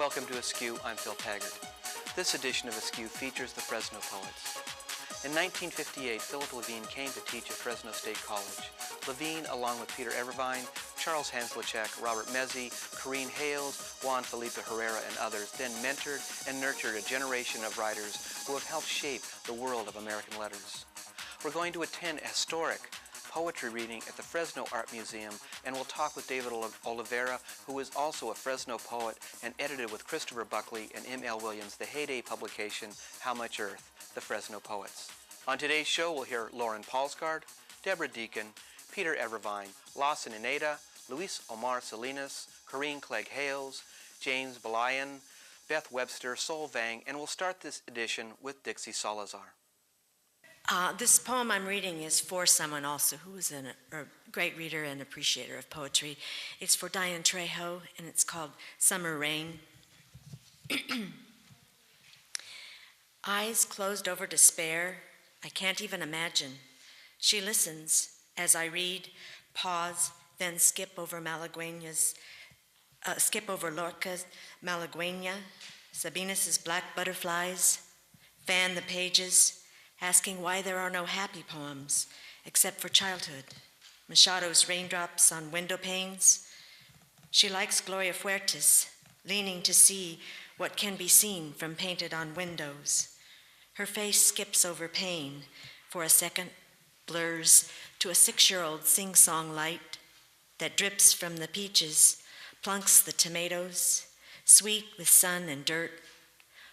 Welcome to Askew. I'm Phil Taggart. This edition of Askew features the Fresno Poets. In 1958, Philip Levine came to teach at Fresno State College. Levine, along with Peter Everwine, Charles Hanslechek, Robert Mezzi, Corrine Hales, Juan Felipe Herrera, and others, then mentored and nurtured a generation of writers who have helped shape the world of American letters. We're going to attend a historic poetry reading at the Fresno Art Museum, and we'll talk with David Oliveira, who is also a Fresno poet and edited with Christopher Buckley and ML Williams the Heyday publication, How Much Earth? The Fresno Poets. On today's show, we'll hear Loren Palsgaard, Debra Deakin, Peter Everwine, Lawson Inado, Luis Omar Salinas, Corrine Clegg Hales, James Baloian, Beth Webster, Vang, and we'll start this edition with Dixie Salazar. This poem I'm reading is for someone also who is a great reader and appreciator of poetry. It's for Diane Trejo, and it's called Summer Rain. Eyes closed over despair, I can't even imagine. She listens as I read, pause, then skip over Lorca's Malagueña, Sabinus's Black Butterflies, fan the pages, asking why there are no happy poems except for childhood. Machado's raindrops on window panes. She likes Gloria Fuertes, leaning to see what can be seen from painted on windows. Her face skips over pain for a second, blurs to a 6-year-old sing-song light that drips from the peaches, plunks the tomatoes, sweet with sun and dirt,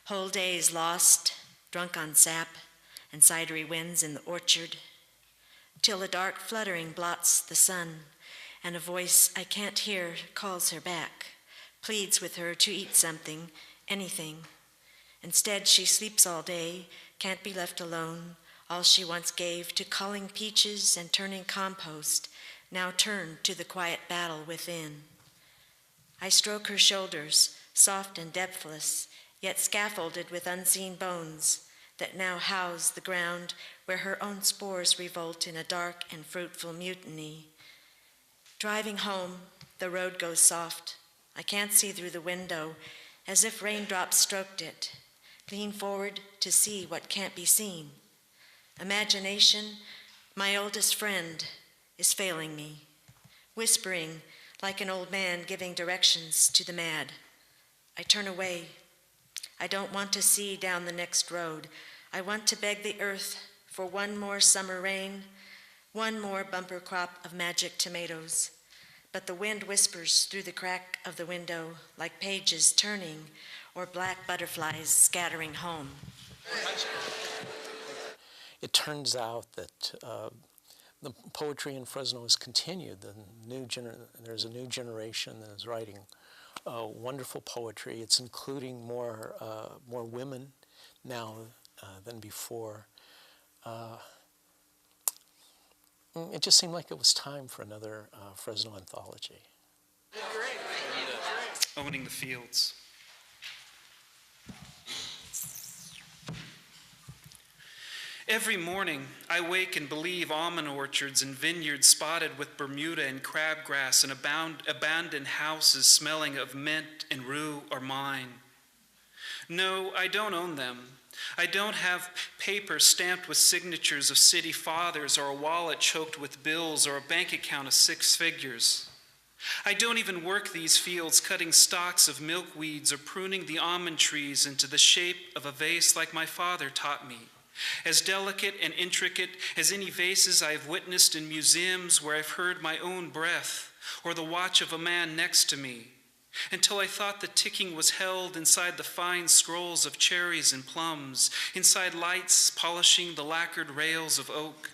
whole days lost, drunk on sap, and cidery winds in the orchard, till a dark fluttering blots the sun, and a voice I can't hear calls her back, pleads with her to eat something, anything. Instead, she sleeps all day, can't be left alone. All she once gave to culling peaches and turning compost, now turned to the quiet battle within. I stroke her shoulders, soft and depthless, yet scaffolded with unseen bones, that now house the ground where her own spores revolt in a dark and fruitful mutiny. Driving home, the road goes soft. I can't see through the window, as if raindrops stroked it. Lean forward to see what can't be seen. Imagination, my oldest friend, is failing me, whispering like an old man giving directions to the mad. I turn away. I don't want to see down the next road. I want to beg the earth for one more summer rain, one more bumper crop of magic tomatoes. But the wind whispers through the crack of the window like pages turning or black butterflies scattering home. It turns out that the poetry in Fresno has continued. There's a new generation that is writing wonderful poetry. It's including more women now than before. It just seemed like it was time for another Fresno anthology. Owning the fields. Every morning, I wake and believe almond orchards and vineyards spotted with Bermuda and crabgrass and abandoned houses smelling of mint and rue are mine. No, I don't own them. I don't have paper stamped with signatures of city fathers or a wallet choked with bills or a bank account of 6 figures. I don't even work these fields cutting stalks of milkweeds or pruning the almond trees into the shape of a vase like my father taught me. As delicate and intricate as any vases I've witnessed in museums where I've heard my own breath or the watch of a man next to me, until I thought the ticking was held inside the fine scrolls of cherries and plums, inside lights polishing the lacquered rails of oak.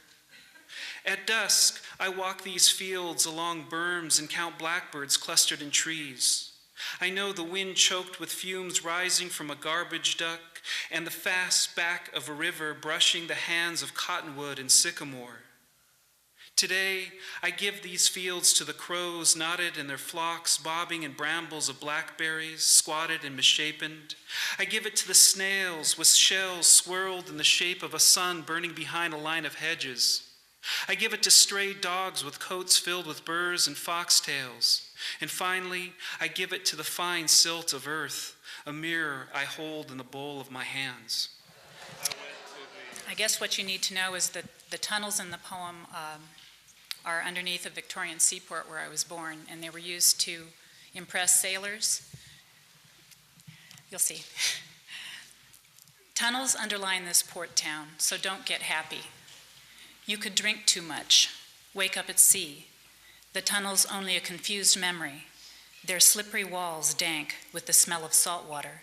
At dusk, I walk these fields along berms and count blackbirds clustered in trees. I know the wind choked with fumes rising from a garbage duck and the fast back of a river brushing the hands of cottonwood and sycamore. Today, I give these fields to the crows knotted in their flocks, bobbing in brambles of blackberries, squatted and misshapen. I give it to the snails with shells swirled in the shape of a sun burning behind a line of hedges. I give it to stray dogs with coats filled with burrs and foxtails. And finally, I give it to the fine silt of earth, a mirror I hold in the bowl of my hands. I guess what you need to know is that the tunnels in the poem are underneath a Victorian seaport where I was born, and they were used to impress sailors. You'll see. Tunnels underline this port town, so don't get happy. You could drink too much, wake up at sea. The tunnel's only a confused memory, their slippery walls dank with the smell of salt water,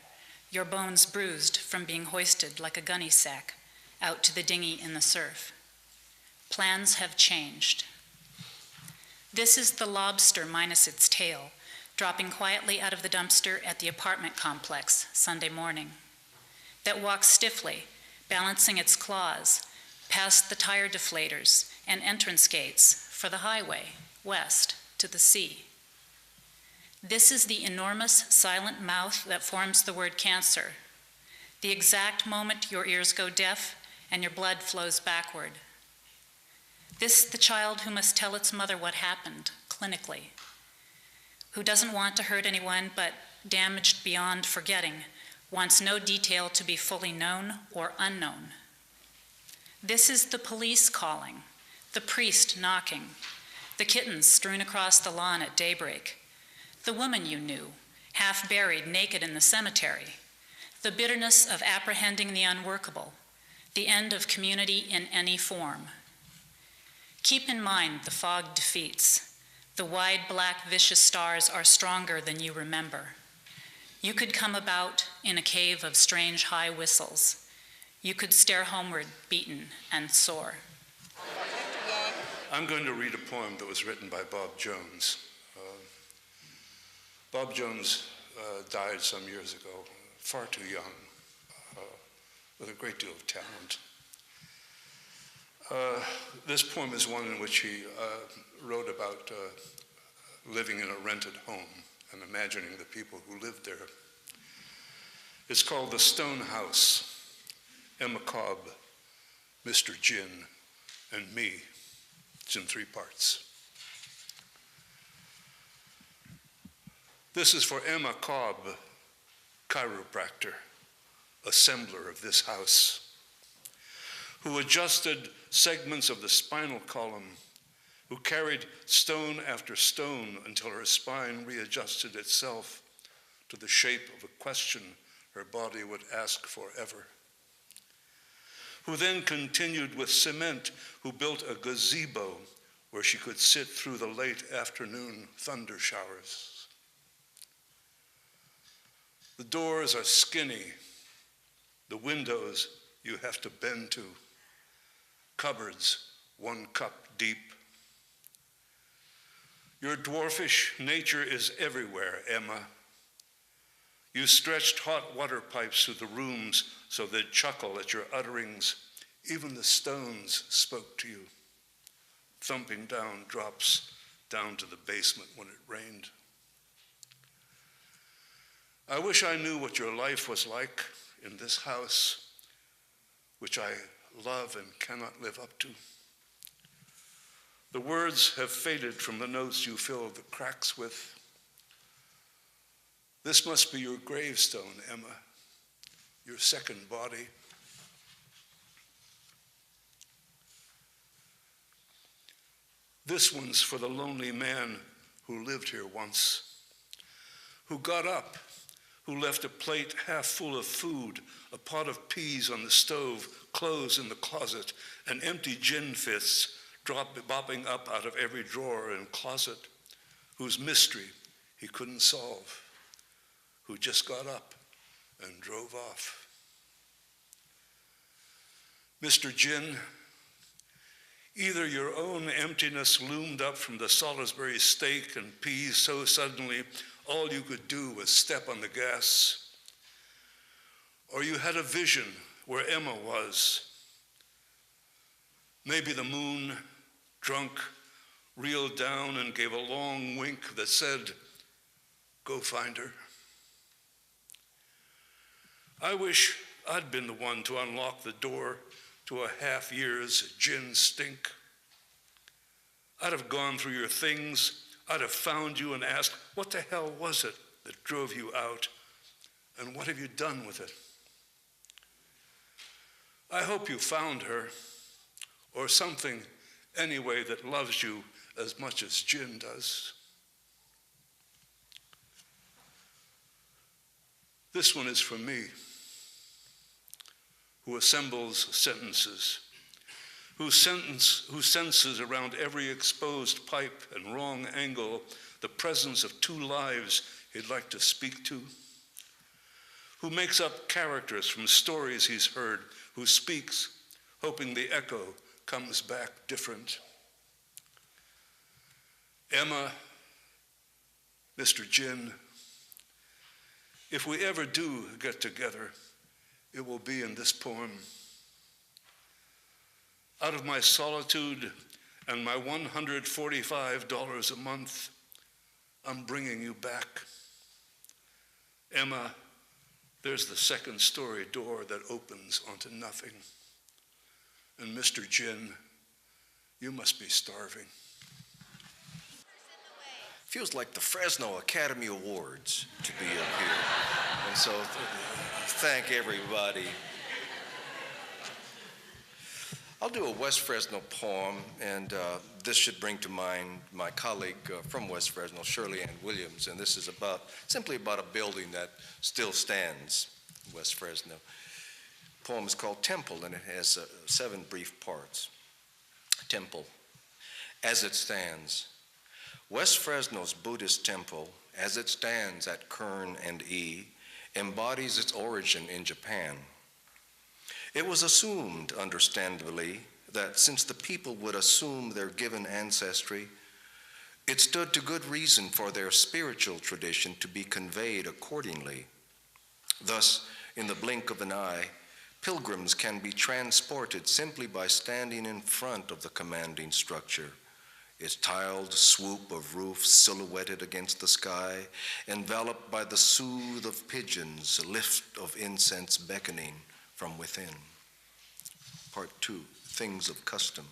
your bones bruised from being hoisted like a gunny sack out to the dinghy in the surf. Plans have changed. This is the lobster minus its tail, dropping quietly out of the dumpster at the apartment complex Sunday morning, that walks stiffly, balancing its claws, past the tire deflators and entrance gates for the highway west to the sea. This is the enormous silent mouth that forms the word cancer, the exact moment your ears go deaf and your blood flows backward. This the child who must tell its mother what happened clinically, who doesn't want to hurt anyone but, damaged beyond forgetting, wants no detail to be fully known or unknown. This is the police calling, the priest knocking, the kittens strewn across the lawn at daybreak, the woman you knew, half buried naked in the cemetery, the bitterness of apprehending the unworkable, the end of community in any form. Keep in mind the fog defeats. The wide black vicious stars are stronger than you remember. You could come about in a cave of strange high whistles. You could stare homeward, beaten and sore. I'm going to read a poem that was written by Bob Jones. Bob Jones died some years ago, far too young, with a great deal of talent. This poem is one in which he wrote about living in a rented home and imagining the people who lived there. It's called The Stone House, Emma Cobb, Mr. Gin, and me. It's in 3 parts. This is for Emma Cobb, chiropractor, assembler of this house, who adjusted segments of the spinal column, who carried stone after stone until her spine readjusted itself to the shape of a question her body would ask forever, who then continued with cement, who built a gazebo where she could sit through the late afternoon thunder showers. The doors are skinny, the windows you have to bend to, cupboards 1 cup deep. Your dwarfish nature is everywhere, Emma. You stretched hot water pipes through the rooms so they'd chuckle at your utterings. Even the stones spoke to you, thumping down drops down to the basement when it rained. I wish I knew what your life was like in this house, which I love and cannot live up to. The words have faded from the notes you filled the cracks with. This must be your gravestone, Emma, your second body. This one's for the lonely man who lived here once, who got up, who left a plate half full of food, a pot of peas on the stove, clothes in the closet, and empty gin fists bobbing up out of every drawer and closet, whose mystery he couldn't solve, who just got up and drove off. Mr. Gin, either your own emptiness loomed up from the Salisbury steak and peas so suddenly all you could do was step on the gas, or you had a vision where Emma was. Maybe the moon, drunk, reeled down and gave a long wink that said, "Go find her." I wish I'd been the one to unlock the door to a half year's gin stink. I'd have gone through your things. I'd have found you and asked, what the hell was it that drove you out? And what have you done with it? I hope you found her, or something anyway that loves you as much as Jin does. This one is for me, who assembles sentences, who senses around every exposed pipe and wrong angle the presence of two lives he'd like to speak to, who makes up characters from stories he's heard, who speaks, hoping the echo comes back different. Emma, Mr. Jin, if we ever do get together, it will be in this poem. Out of my solitude and my $145 a month, I'm bringing you back. Emma, there's the second story door that opens onto nothing. And Mr. Jin, you must be starving. Feels like the Fresno Academy Awards to be up here. And so thank everybody. I'll do a West Fresno poem, and this should bring to mind my colleague from West Fresno, Shirley Ann Williams, and this is simply about a building that still stands in West Fresno. The poem is called Temple, and it has 7 brief parts. Temple, as it stands. West Fresno's Buddhist temple, as it stands at Kern and E, embodies its origin in Japan. It was assumed, understandably, that since the people would assume their given ancestry, it stood to good reason for their spiritual tradition to be conveyed accordingly. Thus, in the blink of an eye, pilgrims can be transported simply by standing in front of the commanding structure, its tiled swoop of roof silhouetted against the sky, enveloped by the soothe of pigeons, a lift of incense beckoning from within. Part 2, things of custom.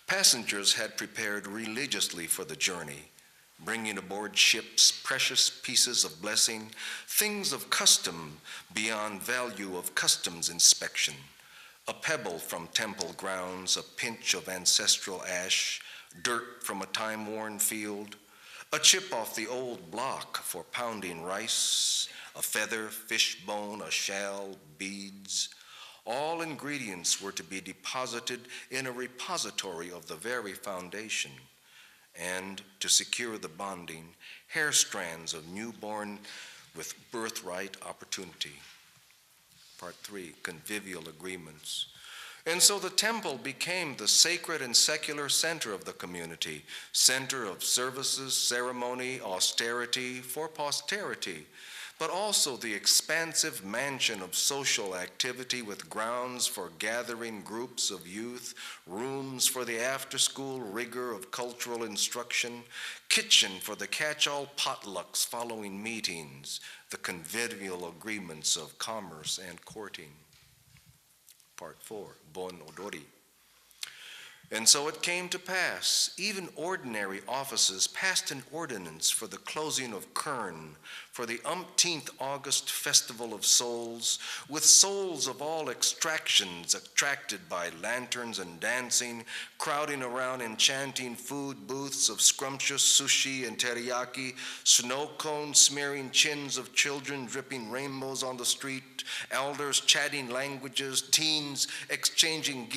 Passengers had prepared religiously for the journey, bringing aboard ships precious pieces of blessing, things of custom beyond value of customs inspection, a pebble from temple grounds, a pinch of ancestral ash, dirt from a time-worn field, a chip off the old block for pounding rice, a feather, fish bone, a shell, beads. All ingredients were to be deposited in a repository of the very foundation, and to secure the bonding, hair strands of newborn with birthright opportunity. Part 3, convivial agreements. And so the temple became the sacred and secular center of the community, center of services, ceremony, austerity for posterity, but also the expansive mansion of social activity with grounds for gathering groups of youth, rooms for the after-school rigor of cultural instruction, kitchen for the catch-all potlucks following meetings, the convivial agreements of commerce and courting. Part 4, Bon Odori. And so it came to pass, even ordinary offices passed an ordinance for the closing of Kern, for the umpteenth August Festival of Souls, with souls of all extractions attracted by lanterns and dancing, crowding around enchanting food booths of scrumptious sushi and teriyaki, snow cones smearing chins of children, dripping rainbows on the street, elders chatting languages, teens exchanging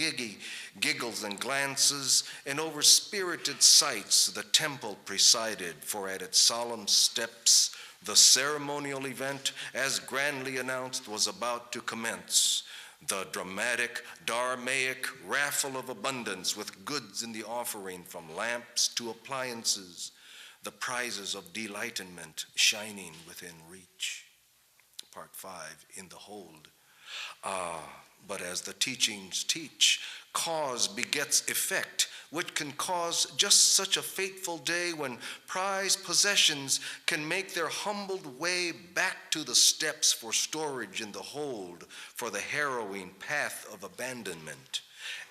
giggles and glances, and over spirited sights the temple presided, for at its solemn steps the ceremonial event, as grandly announced, was about to commence. The dramatic, dharmaic raffle of abundance, with goods in the offering from lamps to appliances, the prizes of delightment shining within reach. Part 5, in the hold. But as the teachings teach, cause begets effect, which can cause just such a fateful day when prized possessions can make their humbled way back to the steps for storage in the hold, for the harrowing path of abandonment.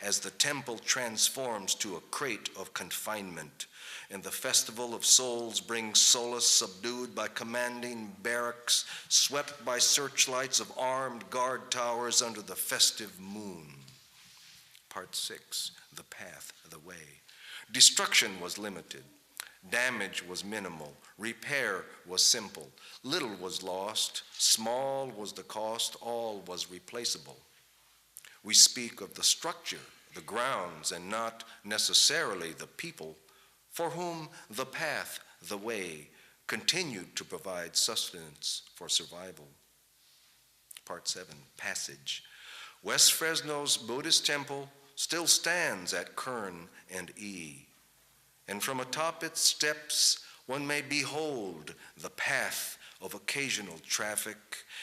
as the temple transforms to a crate of confinement, and the festival of souls brings solace subdued by commanding barracks, swept by searchlights of armed guard towers under the festive moon. Part 6, the path, the way. Destruction was limited. Damage was minimal. Repair was simple. Little was lost. Small was the cost. All was replaceable. We speak of the structure, the grounds, and not necessarily the people, for whom the path, the way, continued to provide sustenance for survival. Part 7, passage. West Fresno's Buddhist temple still stands at Kern and E, and from atop its steps one may behold the path of occasional traffic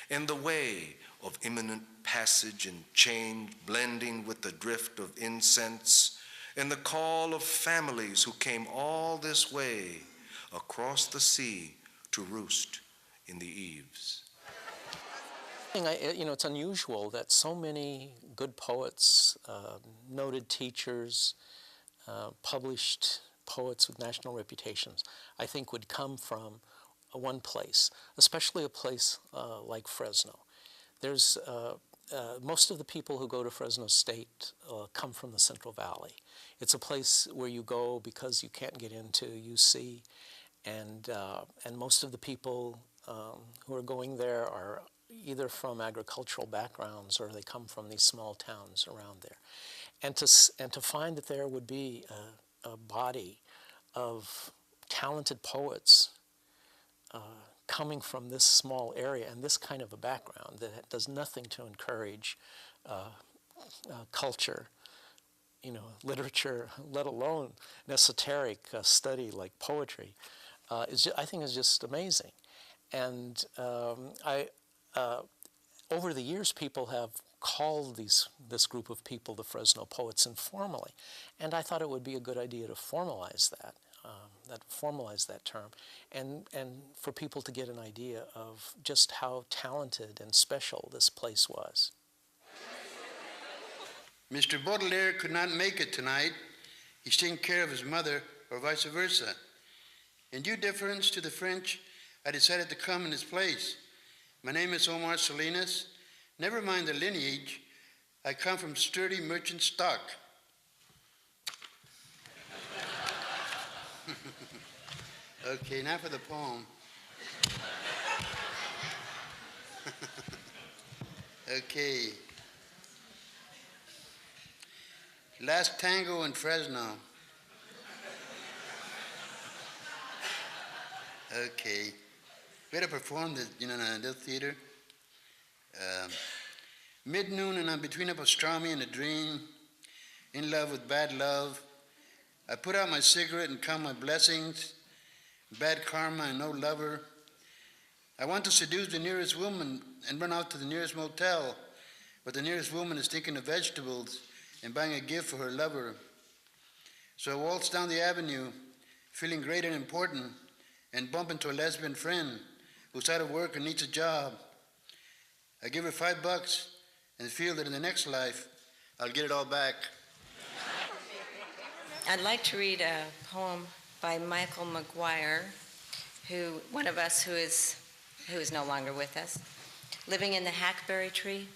and the way of imminent passage and change blending with the drift of incense and the call of families who came all this way across the sea to roost in the eaves. It's unusual that so many good poets, noted teachers, published poets with national reputations, I think would come from one place, especially a place like Fresno. There's most of the people who go to Fresno State come from the Central Valley. It's a place where you go because you can't get into UC, and most of the people who are going there are either from agricultural backgrounds or they come from these small towns around there. And to find that there would be a body of talented poets coming from this small area and this kind of a background that does nothing to encourage culture, literature, let alone an esoteric study like poetry, I think is just amazing. And over the years, people have called this group of people the Fresno Poets informally, and I thought it would be a good idea to formalize that term, and for people to get an idea of just how talented and special this place was. Mr. Baudelaire could not make it tonight. He's taking care of his mother, or vice versa. In due deference to the French, I decided to come in his place. My name is Omar Salinas. Never mind the lineage. I come from sturdy merchant stock. Okay, now for the poem. Okay. Last tango in Fresno. Okay. We had to perform this, in a little theater. Mid-noon, and I'm between a pastrami and a dream, in love with bad love. I put out my cigarette and count my blessings, bad karma and no lover. I want to seduce the nearest woman and run out to the nearest motel, but the nearest woman is thinking of vegetables and buying a gift for her lover. So I waltz down the avenue, feeling great and important, and bump into a lesbian friend who's out of work and needs a job. I give her $5 and feel that in the next life, I'll get it all back. I'd like to read a poem by Michael McGuire, one of us who is no longer with us, living in the hackberry tree.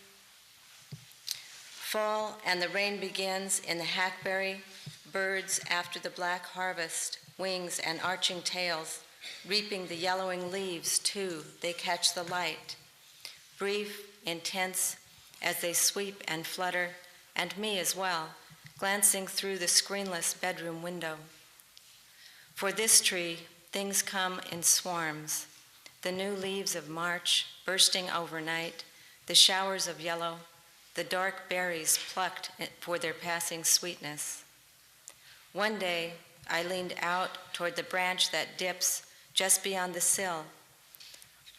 Fall and the rain begins in the hackberry, birds after the black harvest, wings and arching tails, reaping the yellowing leaves too, they catch the light. Brief, intense, as they sweep and flutter, and me as well, glancing through the screenless bedroom window. For this tree, things come in swarms, the new leaves of March bursting overnight, the showers of yellow, the dark berries plucked for their passing sweetness. One day, I leaned out toward the branch that dips just beyond the sill.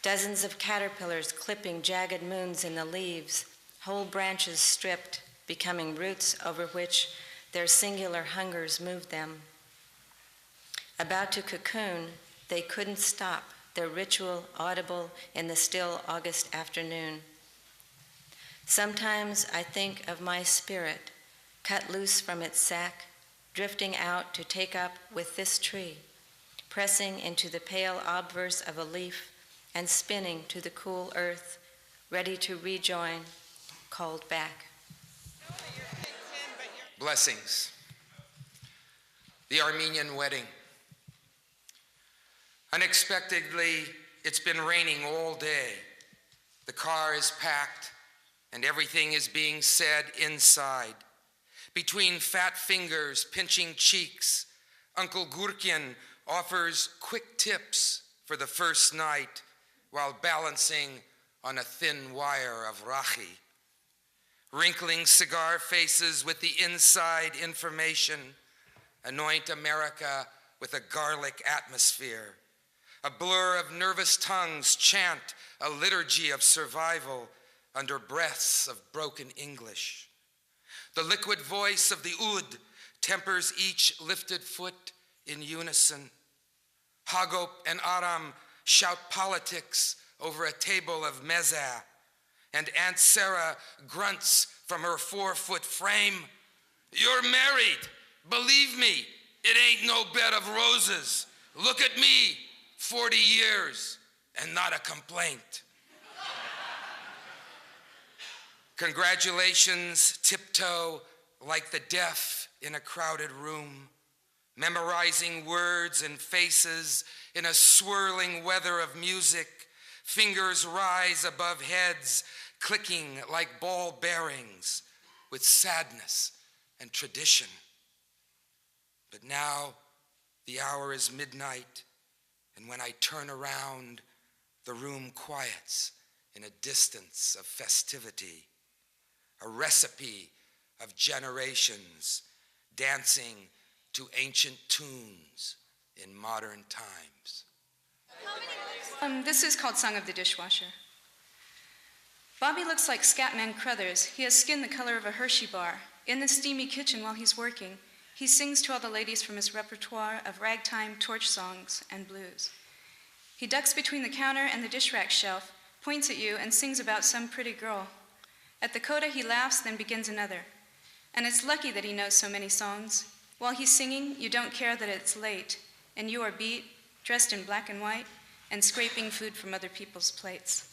Dozens of caterpillars clipping jagged moons in the leaves, whole branches stripped, becoming roots over which their singular hungers moved them. About to cocoon, they couldn't stop, their ritual audible in the still August afternoon. Sometimes I think of my spirit, cut loose from its sack, drifting out to take up with this tree, pressing into the pale obverse of a leaf and spinning to the cool earth, ready to rejoin, called back. Blessings. The Armenian wedding. Unexpectedly, it's been raining all day. The car is packed and everything is being said inside. Between fat fingers pinching cheeks, Uncle Gurkin offers quick tips for the first night while balancing on a thin wire of rachi. Wrinkling cigar faces with the inside information anoint America with a garlic atmosphere. A blur of nervous tongues chant a liturgy of survival under breaths of broken English. The liquid voice of the oud tempers each lifted foot in unison. Hagop and Aram shout politics over a table of mezah, and Aunt Sarah grunts from her 4-foot frame, "You're married. Believe me, it ain't no bed of roses. Look at me, 40 years, and not a complaint." Congratulations tiptoe like the deaf in a crowded room, memorizing words and faces in a swirling weather of music. Fingers rise above heads, clicking like ball bearings with sadness and tradition. But now the hour is midnight, and when I turn around, the room quiets in a distance of festivity. A recipe of generations dancing to ancient tunes in modern times. This is called Song of the Dishwasher. Bobby looks like Scatman Crothers. He has skin the color of a Hershey bar. In the steamy kitchen while he's working, he sings to all the ladies from his repertoire of ragtime, torch songs, and blues. He ducks between the counter and the dish rack shelf, points at you, and sings about some pretty girl. At the coda, he laughs, then begins another. And it's lucky that he knows so many songs. While he's singing, you don't care that it's late, and you are beat, dressed in black and white, and scraping food from other people's plates.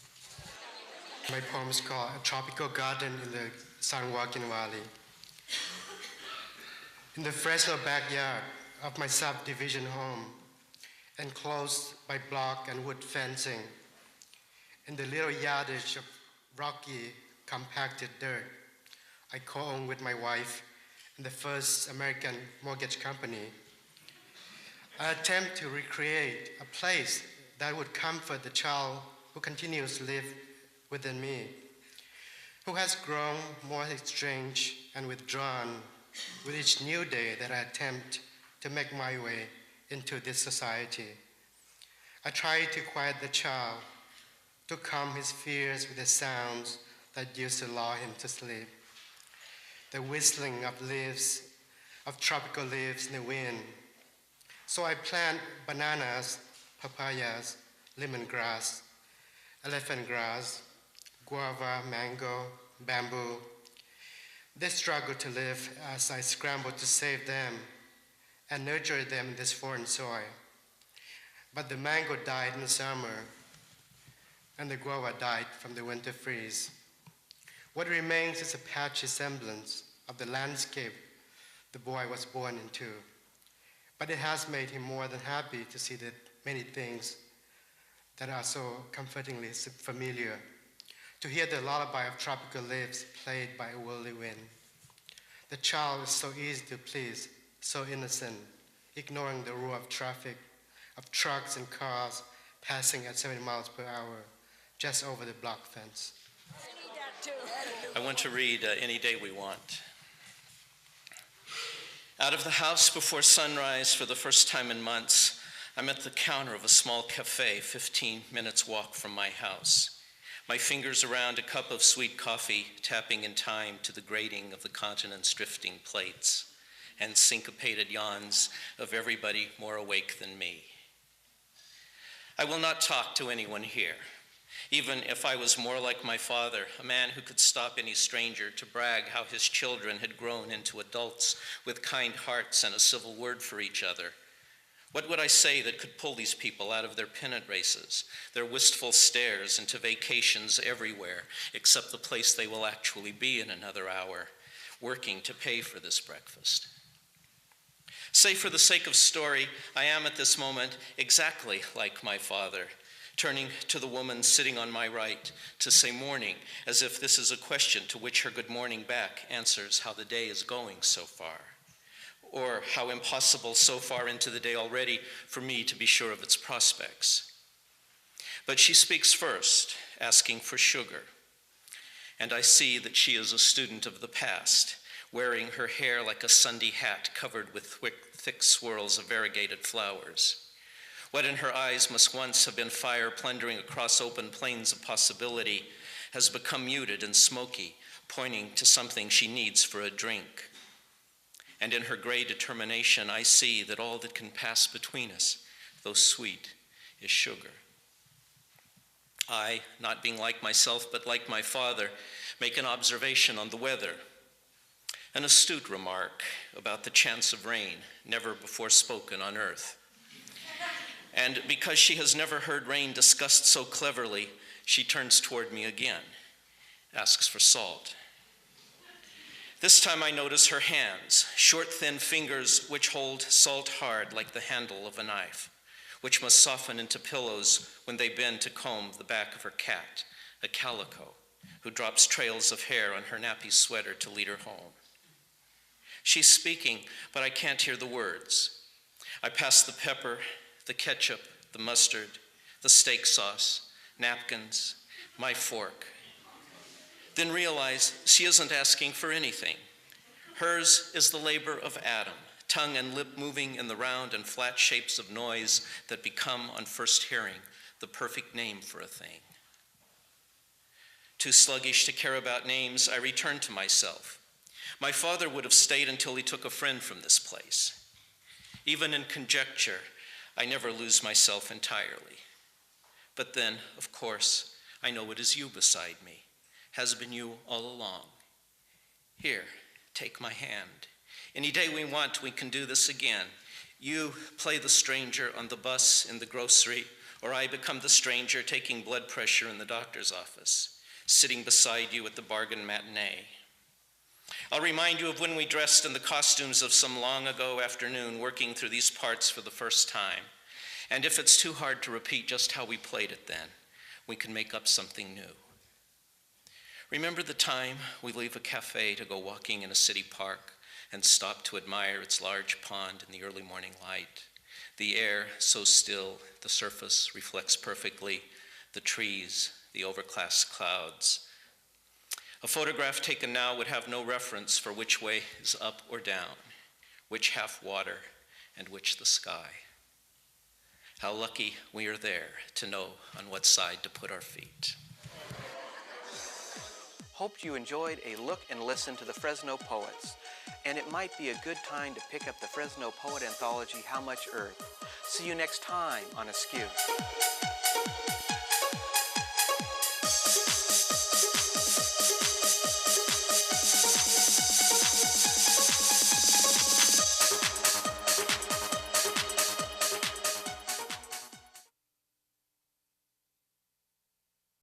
My poem is called A Tropical Garden in the San Joaquin Valley. In the Fresno backyard of my subdivision home, enclosed by block and wood fencing, in the little yardage of rocky, compacted dirt, I co-own with my wife in the first American mortgage company. I attempt to recreate a place that would comfort the child who continues to live within me, who has grown more estranged and withdrawn with each new day that I attempt to make my way into this society. I try to quiet the child, to calm his fears with the sounds that used to lull him to sleep. The whistling of leaves, of tropical leaves in the wind. So I plant bananas, papayas, lemongrass, elephant grass, guava, mango, bamboo. They struggle to live as I scramble to save them and nurture them in this foreign soil. But the mango died in the summer, and the guava died from the winter freeze. What remains is a patchy semblance of the landscape the boy was born into. But it has made him more than happy to see the many things that are so comfortingly familiar, to hear the lullaby of tropical leaves played by a whirly wind. The child is so easy to please, so innocent, ignoring the roar of traffic, of trucks and cars passing at 70 miles per hour just over the block fence. I want to read Any Day We Want. Out of the house before sunrise for the first time in months, I'm at the counter of a small cafe 15 minutes walk from my house. My fingers around a cup of sweet coffee, tapping in time to the grating of the continent's drifting plates and syncopated yawns of everybody more awake than me. I will not talk to anyone here. Even if I was more like my father, a man who could stop any stranger to brag how his children had grown into adults with kind hearts and a civil word for each other, what would I say that could pull these people out of their pennant races, their wistful stares into vacations everywhere except the place they will actually be in another hour, working to pay for this breakfast? Say, for the sake of story, I am at this moment exactly like my father, turning to the woman sitting on my right to say morning, as if this is a question to which her good morning back answers how the day is going so far, or how impossible so far into the day already for me to be sure of its prospects. But she speaks first, asking for sugar, and I see that she is a student of the past, wearing her hair like a Sunday hat covered with thick swirls of variegated flowers. What in her eyes must once have been fire plundering across open plains of possibility has become muted and smoky, pointing to something she needs for a drink. And in her gray determination, I see that all that can pass between us, though sweet, is sugar. I, not being like myself but like my father, make an observation on the weather. An astute remark about the chance of rain, never before spoken on earth. And because she has never heard rain discussed so cleverly, she turns toward me again, asks for salt. This time I notice her hands, short, thin fingers which hold salt hard like the handle of a knife, which must soften into pillows when they bend to comb the back of her cat, a calico, who drops trails of hair on her nappy sweater to lead her home. She's speaking, but I can't hear the words. I pass the pepper, the ketchup, the mustard, the steak sauce, napkins, my fork. Then realize she isn't asking for anything. Hers is the labor of Adam, tongue and lip moving in the round and flat shapes of noise that become, on first hearing, the perfect name for a thing. Too sluggish to care about names, I return to myself. My father would have stayed until he took a friend from this place. Even in conjecture, I never lose myself entirely. But then, of course, I know it is you beside me, has been you all along. Here, take my hand. Any day we want, we can do this again. You play the stranger on the bus, in the grocery, or I become the stranger taking blood pressure in the doctor's office, sitting beside you at the bargain matinee. I'll remind you of when we dressed in the costumes of some long ago afternoon working through these parts for the first time. And if it's too hard to repeat just how we played it then, we can make up something new. Remember the time we leave a cafe to go walking in a city park and stop to admire its large pond in the early morning light? The air so still, the surface reflects perfectly, the trees, the overcast clouds. A photograph taken now would have no reference for which way is up or down, which half water and which the sky. How lucky we are there to know on what side to put our feet. Hoped you enjoyed a look and listen to the Fresno Poets, and it might be a good time to pick up the Fresno Poet Anthology, How Much Earth. See you next time on Askew.